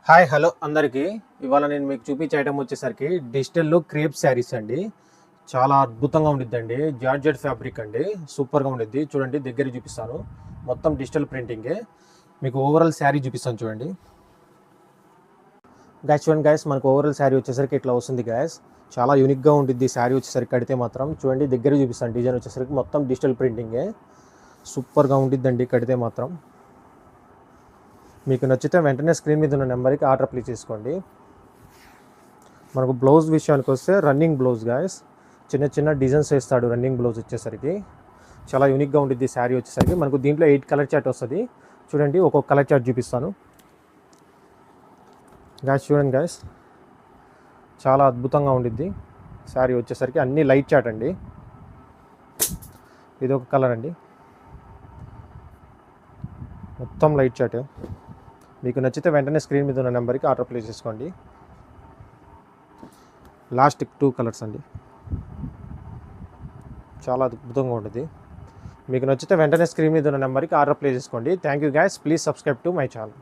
Hi hello అందరికీ. ఇవాళ నేను మీకు చూపించే ఐటమ్ వచ్చేసరికి డిజిటల్లో క్రేప్ శారీస్ అండి. చాలా అద్భుతంగా ఉండిద్దండి. జార్జెట్ ఫ్యాబ్రిక్ అండి, సూపర్గా ఉండిద్ది. చూడండి దగ్గర చూపిస్తాను. మొత్తం డిజిటల్ ప్రింటింగే. మీకు ఓవరాల్ శారీ చూపిస్తాను చూడండి. చూడండి గాయస్, మనకు ఓవరాల్ శారీ వచ్చేసరికి ఇట్లా వస్తుంది గాయస్. చాలా యూనిక్గా ఉంటుంది శారీ వచ్చేసరికి. కడితే మాత్రం చూడండి దగ్గర చూపిస్తాను. డిజైన్ వచ్చేసరికి మొత్తం డిజిటల్ ప్రింటింగే. సూపర్గా ఉండిద్దండి కడితే మాత్రం. మీకు నచ్చితే వెంటనే స్క్రీన్ మీద ఉన్న నెంబర్కి ఆర్డర్ ప్లేస్ చేసుకోండి. మనకు బ్లౌజ్ విషయానికి వస్తే రన్నింగ్ బ్లౌజ్ గాయస్. చిన్న చిన్న డిజైన్స్ వేస్తాడు రన్నింగ్ బ్లౌజ్ వచ్చేసరికి. చాలా యూనిక్గా ఉంటుంది శారీ వచ్చేసరికి. మనకు దీంట్లో 8 కలర్ చార్ట్ వస్తుంది. చూడండి ఒక్కొక్క కలర్ చార్ట్ చూపిస్తాను గాయస్. చూడండి గాయస్, చాలా అద్భుతంగా ఉండిద్ది శారీ వచ్చేసరికి. అన్నీ లైట్ చార్ట్ అండి. ఇది ఒక కలర్ అండి, మొత్తం లైట్ చార్ట్. మీకు నచ్చితే వెంటనే స్క్రీన్ మీద ఉన్న నెంబర్కి ఆర్డర్ ప్లేస్ చేసుకోండి. లాస్ట్ 2 కలర్స్ అండి, చాలా అద్భుతంగా ఉంటుంది. మీకు నచ్చితే వెంటనే స్క్రీన్ మీద ఉన్న నెంబర్కి ఆర్డర్ ప్లేస్ చేసుకోండి. Thank you guys, please subscribe to my channel.